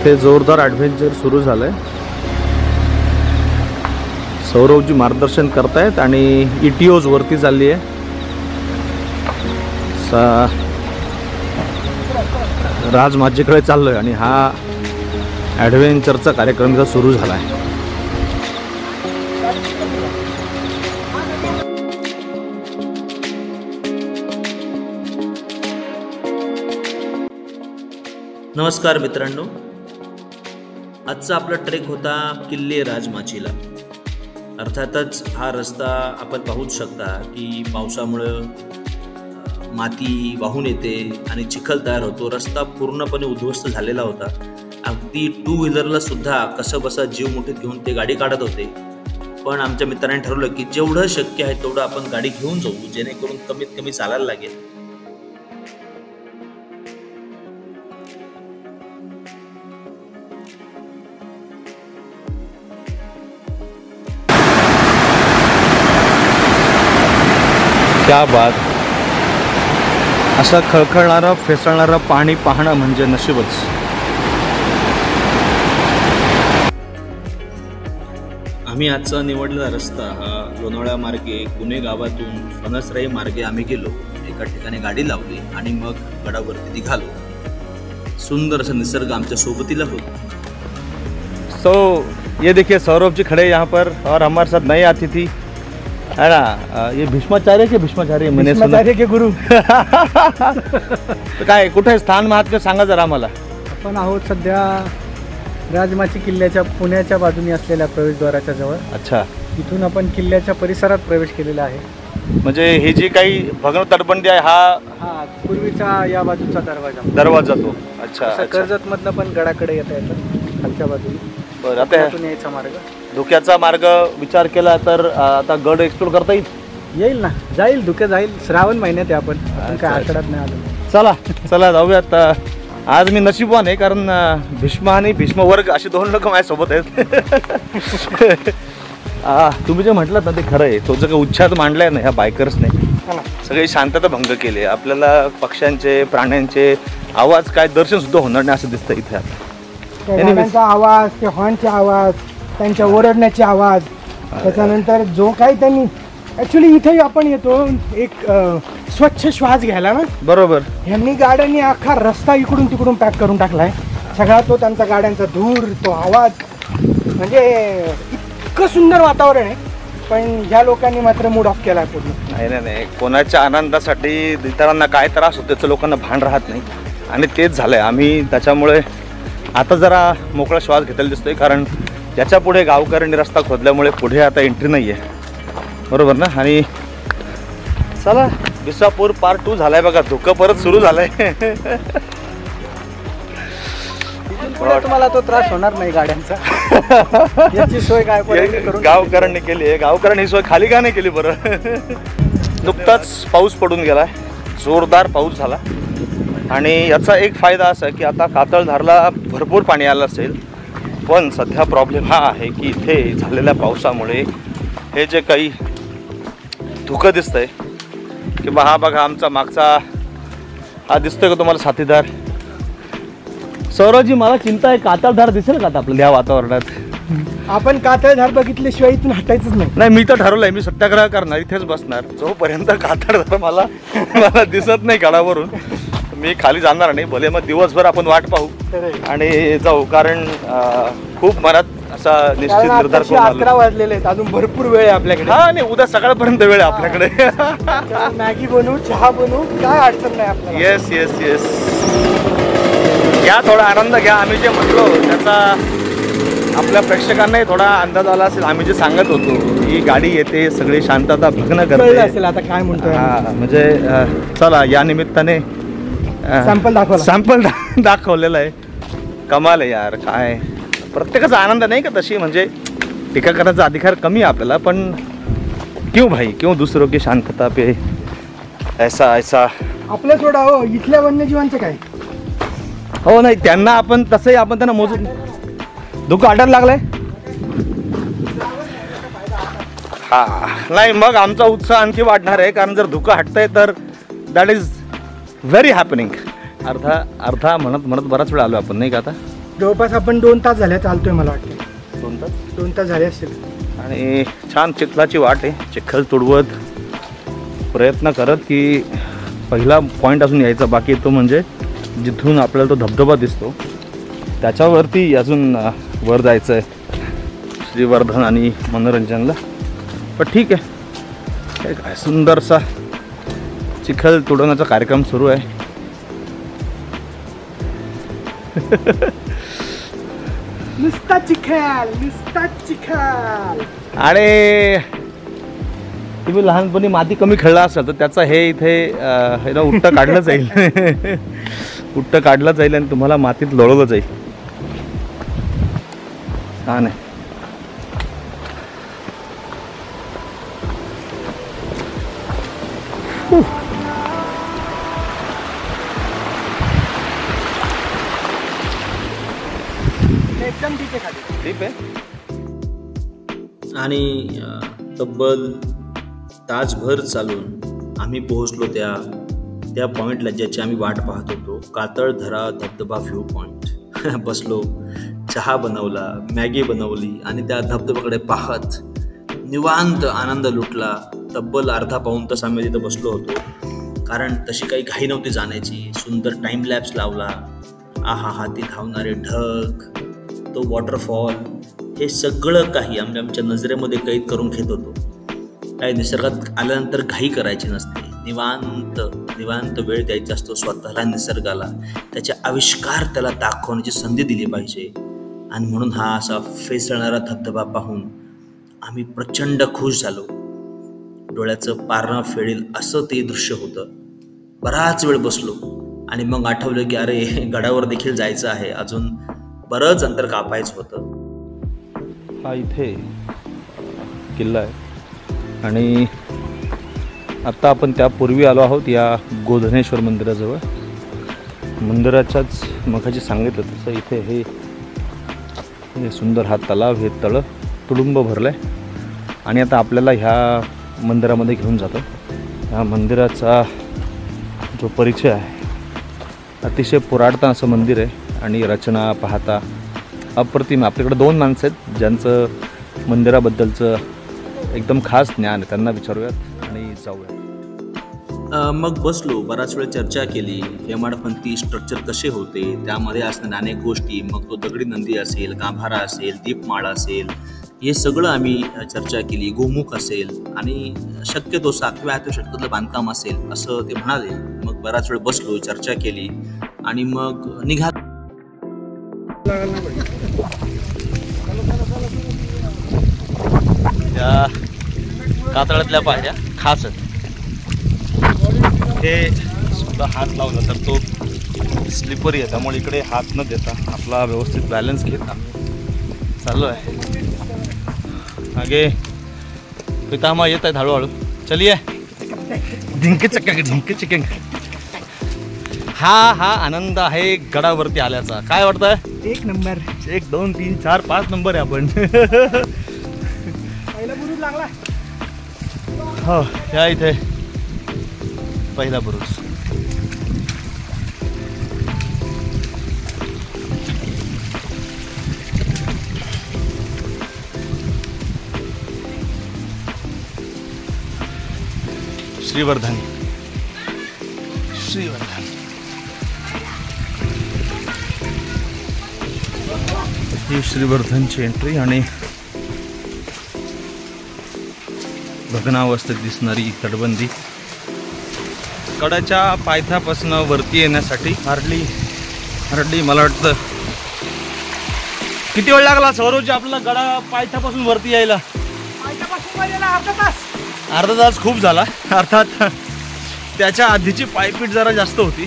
इथे जोरदार ॲडव्हेंचर सुरू झालंय। सौरवजी मार्गदर्शन करतायत आणि ETOज वरती चालली आहे। राज माझ्याकडे चाललोय आणि हा ॲडव्हेंचरचा कार्यक्रम इथं सुरू झाला आहे। नमस्कार मित्रांनो, आजचा आपला ट्रेक होता किल्ले राजमाचीला। अर्थातच हा रस्ता आपण पाहूच शकता की पावसामुळे माती वाहून येते आणि चिखल तयार होतो। रस्ता पूर्णपणे उद्ध्वस्त झालेला होता। अगदी 2 व्हीलरला सुद्धा कसं बसा जीव मुठीत घेऊन ते गाडी काढत होते। पण आमच्या मित्रांनी ठरवलं की जेवढं शक्य आहे तेवढं आपण गाडी घेऊन जाऊ, जेणेकरून कमीत कमी चालायला लागेल। क्या बात, असं खळखळणारं फेसळणारं पाणी पाहणं म्हणजे नशीबच। आम्ही आजचा निवडलेला रस्ता हा लोणावळा मार्गे पुणे गावातून फणसराई मार्गे आम्ही गेलो। एका ठिकाणी गाडी लावली आणि मग गडावरती निघालो। सुंदर असा निसर्ग आमच्या सोबतीला होता। सो ये देखिए सौरभ जी खड़े यहाँ पर और हमारे साथ नए अतिथि है ना। ये भीष्माचार्य के भीष्माचार्य मैंने सुना के गुरु तर काय कुठे स्थान महात्म्य सांगा जरा आम्हाला। आपण आहोत सध्या राजमाची किल्ल्याच्या पुण्याच्या बाजूने असलेल्या प्रवेशद्वाराच्या जवळ। अच्छा, इथून आपण किल्ल्याच्या परिसरात प्रवेश केलेला आहे। म्हणजे ही जी काही भग्न तटबंदी आहे हा पूर्वीचा या बाजूचा दरवाजा तो। अच्छा, कर्जत मधनं पण गडाकडे येता येतं खालच्या बाजूने। बरं, आता यायचा मार्ग धुक्याचा मार्ग विचार केला तर आता गड एक्सप्लोर करता येईल ना, जाईल धुके जाईल। श्रावण महिन्यात आहे आपण काय आठवड्यात नाही आलो। चला चला जाऊयात। आज मी नशीबवान आहे कारण भीष्म आणि भीष्म वर्ग असे 2 लोक माझ्यासोबत आहेत। तुम्ही जे म्हटलं ना ते खरं आहे। तो जो काही उच्छाद मांडलाय ना ह्या बायकर्सने, सगळी शांतता भंग केली। आपल्याला पक्ष्यांचे प्राण्यांचे आवाज काय दर्शन सुद्धा होणार नाही असं दिसतं इथे आता। त्यांचा आवाज, ते हॉर्नचे आवाज, त्यांच्या ओरडण्याचे आवाज, त्याच्यानंतर जो काही त्यांनी ॲक्च्युली इथेही आपण येतो एक स्वच्छ श्वास घ्यायला ना। बरोबर, ह्यांनी गाड्यांनी अख्खा रस्ता इकडून तिकडून पॅक करून टाकलाय सगळा। तो त्यांचा गाड्यांचा धूर, तो आवाज, म्हणजे इतकं सुंदर वातावरण आहे। पण ह्या लोकांनी मात्र मूड ऑफ केला पूर्ण। नाही, कोणाच्या आनंदासाठी इतरांना काय त्रास होतो त्याचं लोकांना भान राहत नाही आणि तेच झालंय। आम्ही त्याच्यामुळे आता जरा मोकळा श्वास घेताना दिसतोय कारण त्याच्या पुढे गावकऱ्यांनी रस्ता खोदल्यामुळे पुढे आता एंट्री नाही आहे, बरोबर ना। आणि चला विसापूर पार्ट 2 झालाय बघा, धुकं परत सुरू झालंय। तुम्हाला तो त्रास होणार नाही गाड्यांचा। याची सोय काय गावकऱ्यांनी केली आहे। गावकऱ्यांनी सोय खाली का नाही केली बरं? नुकताच पाऊस पडून गेलाय, जोरदार पाऊस झाला आणि याचा एक फायदा असा की आता कातळधारला भरपूर पाणी आलं असेल। पण सध्या प्रॉब्लेम हा आहे की इथे झालेल्या पावसामुळे हे जे काही धुकं दिसतंय किंवा हा बघा आमचा मागचा हा दिसतोय का तुम्हाला साथीदार? सौरवजी मला चिंता आहे, कातळधार दिसेल का आता आपल्याला या वातावरणात? आपण कातळधार बघितल्याशिवाय इथून हटायचंच नाही। मी तर ठरवलंय, मी सत्याग्रह करणार, इथेच बसणार जोपर्यंत कातळधार मला दिसत नाही गडावरून। मी खाली जाणार नाही, भले मग दिवसभर आपण वाट पाहू आणि जाऊ, कारण खूप मनात असा निश्चित निर्धार करून 11 वाजलेले आहेत, अजून भरपूर वेळ आहे आपल्याकडे। हा नाही, उद्या सकाळपर्यंत वेळ आहे आपल्याकडे। मॅगी बनवू, चहा बनवू, काय अडचण नाही आपल्याला। येस येस येस, घ्या थोडा आनंद घ्या। आम्ही जे म्हटलो त्याचा आपल्या प्रेक्षकांनाही थोडा अंदाज आला असेल। आम्ही जे सांगत होतो ही गाडी येते, सगळी शांतता भग्न करते असेल आता काय म्हणतोय। म्हणजे चला या निमित्ताने सॅम्पल दाखवलेला आहे। कमाल आहे यार, काय प्रत्येकाचा आनंद नाही का तशी, म्हणजे टीका करण्याचा अधिकार कमी आहे आपल्याला, पण क्यों भाई क्यों दूसरों की शांतता पे ऐसा आपल्या थोडा हो इथल्या वन्यजीवांचं काय हो नाही, त्यांना आपण तसंही आपण त्यांना मोजून धुकं वाटायला लागलंय। हा नाही, मग आमचा उत्साह आणखी वाढणार आहे कारण जर धुकं हटतंय तर दॅट इज व्हेरी हॅपनिंग। अर्धा म्हणत बराच वेळ आलो आपण, नाही का? आता जवळपास आपण 2 तास झाले चालतोय मला वाटतं. 2 तास झाले असतील. आणि छान चिखलाची वाट आहे. चिखल तुडवत प्रयत्न करत की पहिला पॉईंट अजून यायचा बाकी तो म्हणजे जिथून आपल्याला तो धबधबा दिसतो त्याच्यावरती अजून वर जायचं आहे श्रीवर्धन आणि मनोरंजनला. पण ठीक आहे, एक सुंदरसा चिखल तुडवण्याचा कार्यक्रम सुरू आहे. नुसता चिखल. आणि तुम्ही लहानपणी माती कमी खेळला असाल तर त्याचा हे इथे उट्ट काढलं जाईल. उट्ट काढलं जाईल आणि तुम्हाला मातीत लोळवलं जाईल. छान आहे. एकदम ठीक आहे खाली. ठीक आहे. आणि तब्बल तासभर चालून आम्ही पोहोचलो त्या पॉईंटला ज्याची आम्ही वाट पाहत होतो. कातळधरा धबधबा व्ह्यू पॉईंट. बसलो, चहा बनवला, मॅगी बनवली आणि त्या धबधब्याकडे पाहत निवांत आनंद लुटला. तब्बल अर्धा पाऊण तास आम्ही तिथं बसलो होतो, कारण तशी काही घाई नव्हती जाण्याची. सुंदर टाईम लॅप्स लावला. आहा, ती धावणारे ढग, तो वॉटरफॉल, हे सगळं काही आम्ही आमच्या नजरेमध्ये कैद करून घेत होतो. काही निसर्गात आल्यानंतर घाई करायची नसते. निवांत वेळ द्यायचा असतो स्वतःला, निसर्गाला. त्याचे आविष्कार त्याला दाखवण्याची संधी दिली पाहिजे. आणि म्हणून हा असा फेसळणारा धबधबा पाहून आम्ही प्रचंड खुश झालो. डोळ्याचं पारणं फेडेल असं ते दृश्य होतं. बराच वेळ बसलो आणि मग आठवलं की अरे, गडावर देखील जायचं आहे, अजून बरंच अंतर कापायचं होतं. हा इथे किल्ला आहे आणि आत्ता आपण त्यापूर्वी आलो आहोत या गोधनेश्वर मंदिराजवळ. मंदिराच्याच मगाशी सांगितलं तसं इथे हे सुंदर हा तलाव, हे तळं तुडुंब भरलं आहे. आणि आता आपल्याला ह्या मंदिरामध्ये घेऊन जातो. ह्या मंदिराचा जो परिचय आहे, अतिशय पुरातन असं मंदिर आहे आणि रचना पाहता अप्रतिम. आपल्याकडे 2 माणसं आहेत ज्यांचं मंदिराबद्दलचं एकदम खास ज्ञान आहे. त्यांना विचारूयात आणि जाऊयात. मग बसलो, बराच वेळ चर्चा केली. हेमाडपंथी स्ट्रक्चर कसे होते, त्यामध्ये असणाऱ्या अनेक गोष्टी, मग तो दगडी नंदी असेल, गाभारा असेल, दीपमाळ असेल, हे सगळं आम्ही चर्चा केली. गोमुख असेल आणि शक्यतो 7व्या शतकातलं बांधकाम असेल असं ते म्हणाले. मग बराच वेळ बसलो, चर्चा केली आणि मग निघालो. या कातळातल्या पायऱ्या खास आहेत. हे सुद्धा हात लावला तर तो स्लिपरी आहे, त्यामुळे इकडे हात न देता आपला व्यवस्थित बॅलन्स घेत आम्ही चाललो आहे. मागे पितामह येत आहेत हळूहळू. चलिये ढिंके चिक्के. हा आनंद आहे गडावरती आल्याचा. काय वाटतंय? 1 नंबर. 1 2 3 4 5 नंबर आहे आपण. पहिला बुरुज लागला. हो, या इथे पहिला बुरुज. श्रीवर्धन. ही श्रीवर्धनची एंट्री आणि भग्नावस्थेत दिसणारी तटबंदी. कडाच्या पायथ्यापासून वरती येण्यासाठी हार्डली मला वाटतं किती वेळ लागला सौरवजी आपल्याला गडा पायथ्यापासून वरती यायला? अर्धा तास खूप झाला. अर्थात त्याच्या आधीची पायपीट जरा जास्त होती.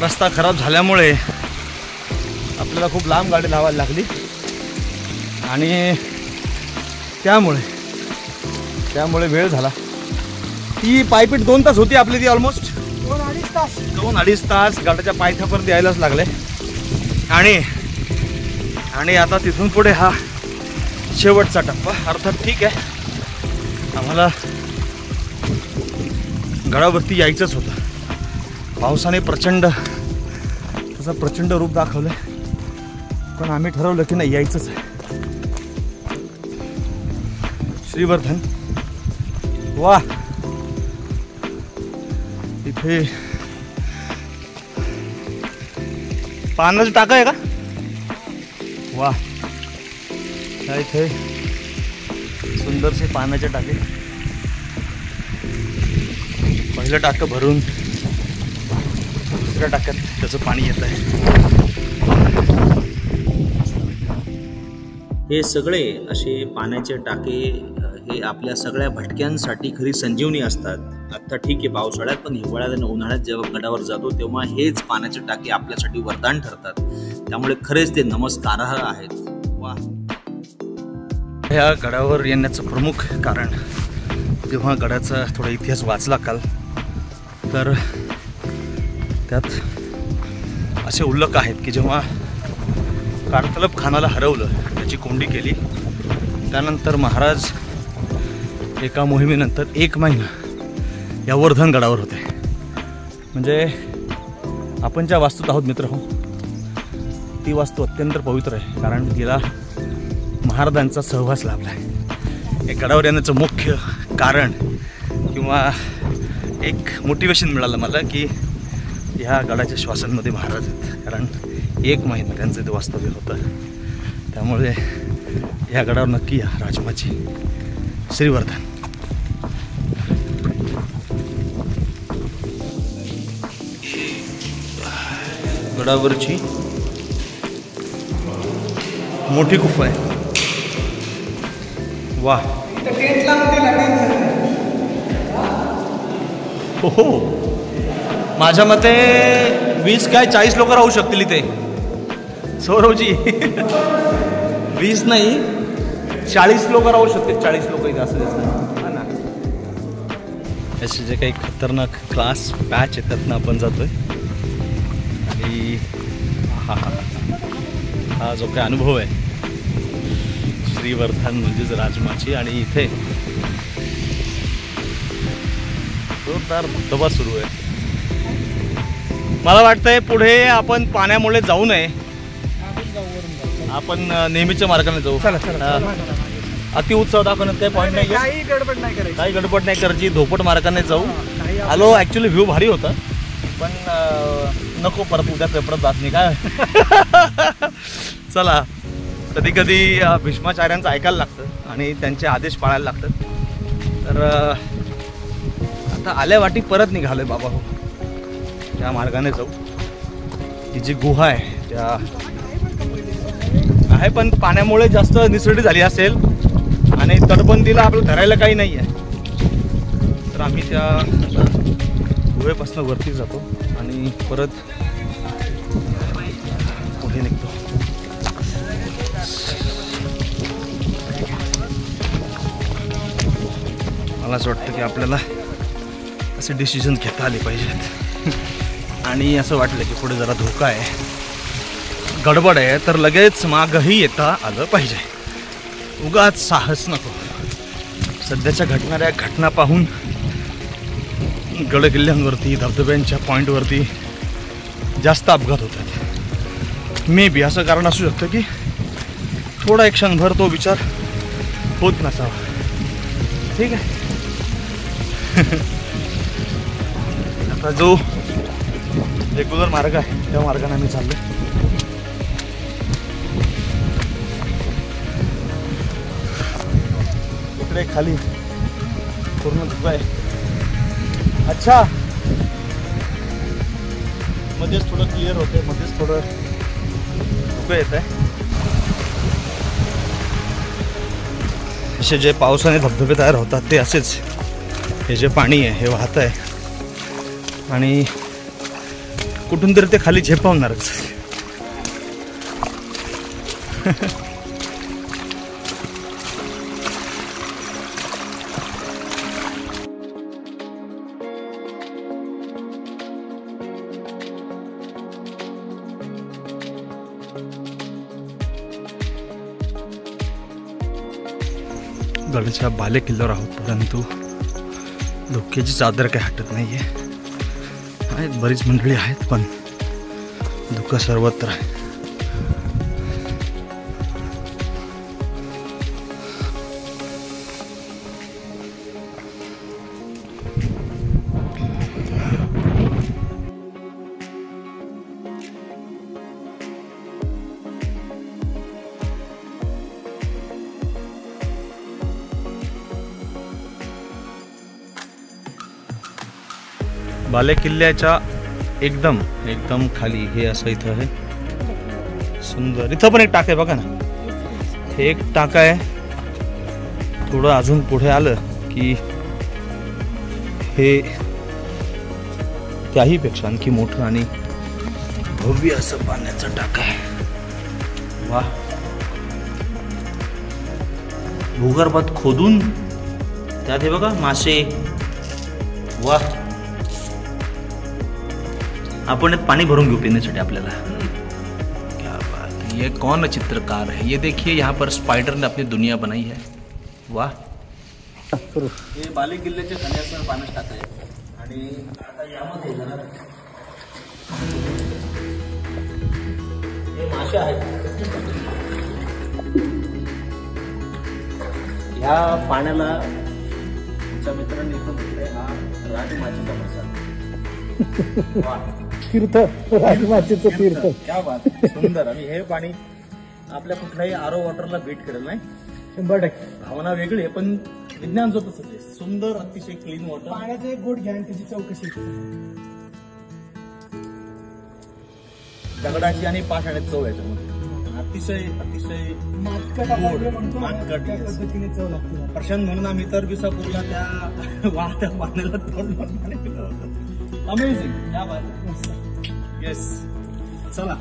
रस्ता खराब झाल्यामुळे आपल्याला खूप लांब गाडी लावायला लागली आणि त्यामुळे वेळ झाला. ती पायपीट 2 तास होती आपली. ती ऑलमोस्ट 2-2.5 तास गाड्याच्या पायथ्यापर्यंत यायलाच लागले. आणि आता तिथून पुढे हा शेवटचा टप्पा. अर्थात ठीक आहे, आम्हाला गडावरती यायचंच होतं. पावसाने प्रचंड रूप दाखवलं. पण आम्ही ठरवलं की नाही यायचंच आहे. श्रीवर्धन, वा इथे पाण्याचं टाका आहे का? वा, त्या इथे सुंदरसे पाण्याचे टाके. पहिलं टाकं भरून दुसऱ्या टाक्यात त्याचं पाणी येत आहे. हे सगळे असे पाण्याचे टाके हे आपल्या सगळ्या भटक्यांसाठी खरी संजीवनी असतात. आता ठीक आहे पावसाळ्यात, पण हिवाळ्यात आणि उन्हाळ्यात जेव्हा गडावर जातो तेव्हा हेच पाण्याचे टाके आपल्यासाठी वरदान ठरतात. त्यामुळे खरेच ते नमस्कारार्ह आहेत. वा. ह्या गडावर येण्याचं प्रमुख कारण, जेव्हा गडाचा थोडा इतिहास वाचला काल, तर त्यात असे उल्लेख आहेत की जेव्हा कारतलब खानाला हरवलं, त्याची कोंडी केली, त्यानंतर महाराज एका मोहिमेनंतर 1 महिना या वर्धन गडावर होते. म्हणजे आपण ज्या वास्तूत आहोत मित्र हो, ती वास्तू अत्यंत पवित्र आहे, कारण तिला महाराजांचा सहवास लाभला आहे. या गडावर येण्याचं मुख्य कारण किंवा एक मोटिवेशन मिळालं मला की ह्या गडाच्या श्वासांमध्ये महाराज आहेत, कारण 1 महिना त्यांचं ते वास्तव्य होतं. त्यामुळे ह्या गडावर नक्की या राजमाची श्रीवर्धन. गडावरची मोठी गुफा आहे. वा, हो हो, माझ्या मते 20 काय 40 लोक राहू शकतील इथे. सौरवजी 20 नाही 40 लोक राहू शकतील. 40 लोक इथे असं दिसतं. हा ना, असे जे काही खतरनाक क्लास पॅच आहेत त्यातनं आपण जातोय. आणि हा जो काही अनुभव आहे श्रीवर्धन म्हणजेच राजमाची, आणि इथे जोरदार धबधबा सुरू आहे. मला वाटतंय पुढे आपण पाण्यामुळे जाऊ नये, आपण नेहमीच्या मार्गाने जाऊ. अति उत्साह दाखवण्यात काही पॉईंट नाही, काही गडबड नाही करायची, धोपट मार्गाने जाऊ. आलो, ॲक्च्युली व्ह्यू भारी होता, पण नको परत उद्या पेपरात बातमी काय. चला, कधी कधी भीष्माचार्यांचं ऐकायला लागतं आणि त्यांचे आदेश पाळायला लागतात. तर आता आल्या वाटी परत निघालोय बाबा हो, त्या मार्गाने जाऊ. ही जी गुहा आहे त्या आहे, पण पाण्यामुळे जास्त निसरडी झाली असेल आणि तटबंदीला आपलं धरायला काही नाही आहे. तर आम्ही त्या गुहेपासून वरती जातो आणि परत पुढे निघतो. मला असं वाटतं की आपल्याला असे डिसिजन घेता आले पाहिजेत. आणि असं वाटलं की पुढे जरा धोका आहे, गडबड आहे, तर लगेच मागही येता आलं पाहिजे. उगाच साहस नको. सध्याच्या घडणाऱ्या घटना पाहून गडकिल्ल्यांवरती, धबधब्यांच्या पॉईंटवरती जास्त अपघात होतात. मे बी असं कारण असू शकतं की थोडा एक क्षणभर तो विचार होत नसावा. ठीक आहे. आता जो रेग्युलर मार्ग आहे त्या मार्गाने आम्ही चाललो. इकडे खाली पूर्ण धुका आहे. अच्छा, मध्येच थोडं क्लिअर होते, मध्येच थोडं धुकं येत आहे. असे जे पावसाने धबधबे तयार होतात ते असेच हे जे पाणी आहे हे वाहत आहे आणि कुठून तरी ते खाली झेपावणारच. गडाच्या बाले किल्ल्यावर आहोत, परंतु धोक्याची चादर काही हटत नाही आहे. आहेत बरीच मंडळी आहेत, पण धोका सर्वत्र आहे. बाले किल्ल्याच्या एकदम एकदम खाली हे असं इथं आहे सुंदर. इथं पण एक टाक आहे बघा ना, हे एक टाका आहे. थोडं अजून पुढे आलं की हे त्याही पेक्षा आणखी मोठं आणि भव्य असं पाण्याचं टाका आहे. वा, भूगर्भात खोदून त्यात हे बघा मासे. वा, आपण पानी भरून घेऊ पिण्यासाठी आपल्याला. क्या बात, ये कौन चित्रकार है? ये देखिए यहाँ पर स्पाइडर ने अपनी दुनिया बनाई है. वाह, हे बाले किल्ल्याच्या खाण्याचं पाण्यात टाक आहे. आणि आता यामध्ये जरा हे मासे आहेत. ह्या पाण्याला तुमच्या मित्रांनी इथं म्हटलंय हा राजमाचीचा मसाला. तीर्थ, राजमाचीचं तीर्थ. क्या बात, सुंदर. आणि हे पाणी आपल्या कुठल्याही आरो वॉटरला बीट करेल नाही. 100% भावना वेगळी आहे पण विज्ञान जो तसंच आहे. सुंदर, अतिशय क्लीन वॉटर. पाण्याचं एक गोट घ्या आणि त्याची चौकशी. दगडाची आणि पाषाणाची चव आहे त्यामध्ये. अतिशय अतिशय पद्धतीने चव लागते. प्रशांत म्हणून आम्ही तर दिवसापूर्वीला त्या वाहत्या पाण्याला तोंड पाणी पिलं होतं. अमेझिंग. क्या बात. येस, चला.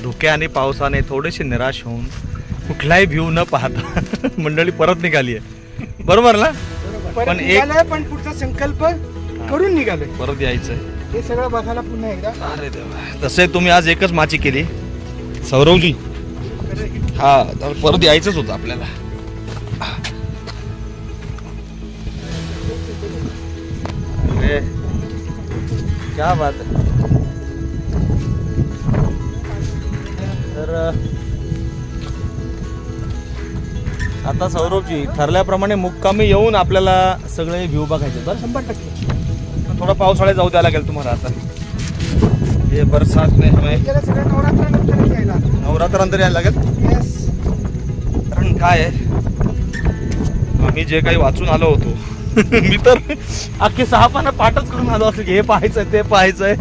धुके आणि पावसाने थोडेसे निराश होऊन कुठलाही व्ह्यू न पाहता मंडळी परत निघाली आहे. बरोबर ना? पण पण पुढचा संकल्प करून निघालोय. परत यायचंय हे सगळं बघायला पुन्हा एकदा. अरे देवा, तसे तुम्ही आज एकच माची केली सौरवजी. हा, तर परत यायचंच होतं आपल्याला. अरे क्या बात आहे. तर आता सौरभजी ठरल्याप्रमाणे मुक्कामी येऊन आपल्याला सगळे व्ह्यू बघायचे. बरं, 100%. थोडा पावसाळ्यात जाऊ द्यायला लागेल तुम्हाला. आता हे बरसात नाही हमें सगळं नवरात्रानंतर यायला. नवरात्रानंतर यायला लागेल. कारण काय आहे, आम्ही जे काही वाचून आलो होतो मी तर अख्खे 6 पानं पाठच करून आलो असं की हे पाहायचंय ते पाहायचंय.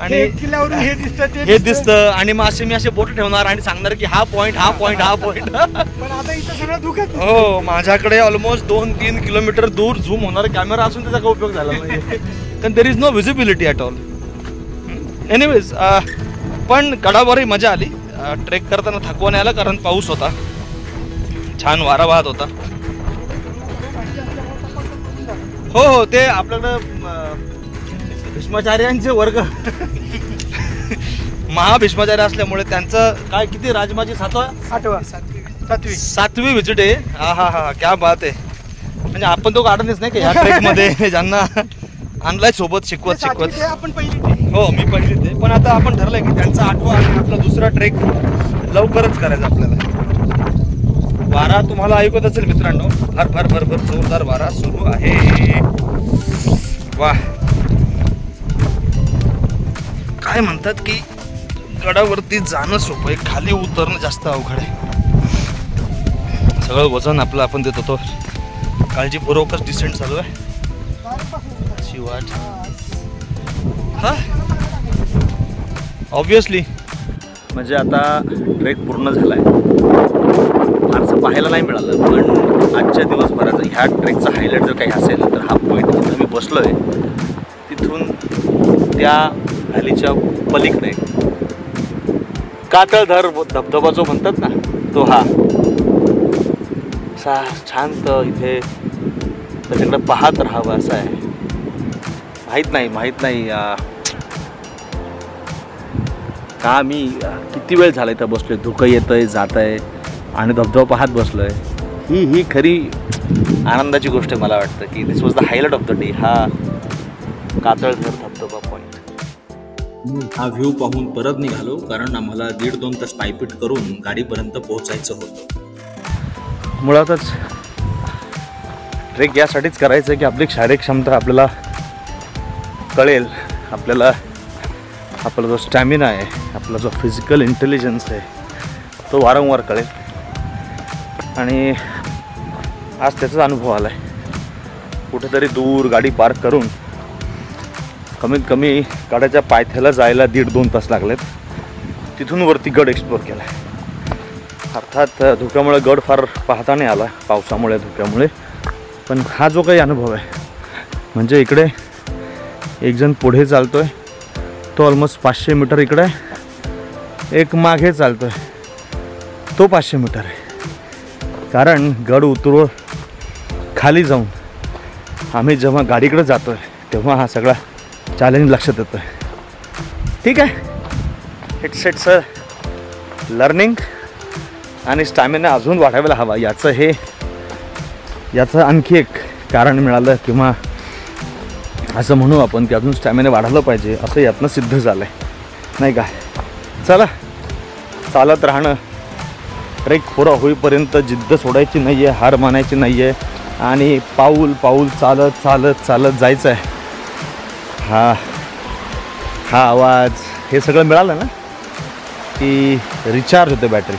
आणि किल्ल्यावरून हे दिसतं, हे दिसतं. आणि मग असे मी असे बोट ठेवणार आणि सांगणार की हा पॉइंट हा पॉइंट हा पॉइंट. पण आता इथं सगळं दुखत. हो, माझ्याकडे ऑलमोस्ट 2-3 किलोमीटर दूर झूम होणार कॅमेरा असून त्याचा काही उपयोग झाला नाही. कारण there is no visibility at all. Anyways, पण गडावरही मजा आली. ट्रेक करताना थकवा नाही आला कारण पाऊस होता, छान वारा वाहत होता. हो हो, ते आपल्याकडं भीष्माचार्यांचे वर्ग महाभीष्माचार्य असल्यामुळे त्यांचं काय किती राजमाची 7वी विजिट आहे. हा हा हा, क्या बात आहे. म्हणजे आपण तो गार्डनच नाही का या ट्रेक मध्ये ज्यांना आणलाय सोबत शिकवत शिकवत. आपण पहिली. हो, मी पहिली ते. पण आता आपण ठरलंय की त्यांचा 8वा आणि आपला दुसरा ट्रेक लवकरच करायचा आपल्याला. वारा तुम्हाला ऐकत असेल मित्रांनो, भर भर भर भर जोरदार वारा सुरू आहे. वाह, काय म्हणतात की गडावरती जाणं सोपं आहे, खाली उतरणं जास्त अवघड आहे. सगळं वजन आपलं आपण देत होतो. काळजीपूर्वकच डिसेंट चालू आहे. शिवाज हा ऑब्विसली. म्हणजे आता ट्रेक पूर्ण झाला आहे. फारसं पाहायला नाही मिळालं, पण आजच्या दिवसभराचा ह्या ट्रेकचा हायलाईट जर काही असेल तर हा पॉईंट जिथं मी बसलो आहे तिथून त्या व्हॅलीच्या पलीकडे कातळधर धबधबा जो म्हणतात ना तो, हा असा शांत इथे त्याच्याकडे पाहत राहावं असं आहे. माहीत नाही का मी किती वेळ झाला इथं बसलोय. धुकं येतंय जात आहे आणि धबधबा पाहत बसलोय. ही खरी आनंदाची गोष्ट मला वाटतं की this was the highlight of the day. हा कातळधर धबधबा पॉईंट. हा व्ह्यू पाहून परत निघालो कारण आम्हाला 1.5-2 तास पायपीट करून गाडीपर्यंत पोहोचायचं होतं. मुळातच ट्रेक यासाठीच करायचं की आपली शारीरिक क्षमता आपल्याला कळेल, आपल्याला आपला जो स्टॅमिना आहे, आपला जो फिजिकल इंटेलिजन्स आहे तो वारंवार कळेल. आणि आज त्याचाच अनुभव आला आहे. कुठेतरी दूर गाडी पार्क करून कमीत कमी गडाच्या पायथ्याला जायला 1.5-2 तास लागलेत. तिथून वरती गड एक्सप्लोर केला. अर्थात धुक्यामुळे गड फार पाहता नाही आला, पावसामुळे धुक्यामुळे. पण हा जो काही अनुभव आहे, म्हणजे इकडे एक जण पुढे चालतो आहे, तो ऑलमोस्ट 500 मीटर इकडे आहे. एक मागे चालतो आहे, तो 500 मीटर आहे. कारण गड उतरून खाली जाऊन आम्ही जेव्हा गाडीकडे जातो आहे तेव्हा हा सगळा चॅलेंज लक्षात येतो आहे. ठीक आहे, इट्स लर्निंग. आणि स्टॅमिना अजून वाढायला हवा, याचं आणखी एक कारण मिळालं, किंवा असं म्हणू आपण की अजून स्टॅमिना वाढवलं पाहिजे, असं यातनं सिद्ध झालं आहे, नाही का. चला, चालत राहणं, ट्रेक पुरा होईपर्यंत जिद्द सोडायची नाही आहे, हार मानायची नाही आहे, आणि पाऊल पाऊल चालत चालत चालत जायचं आहे. हा आवाज, हे सगळं मिळालं ना की रिचार्ज होते बॅटरी.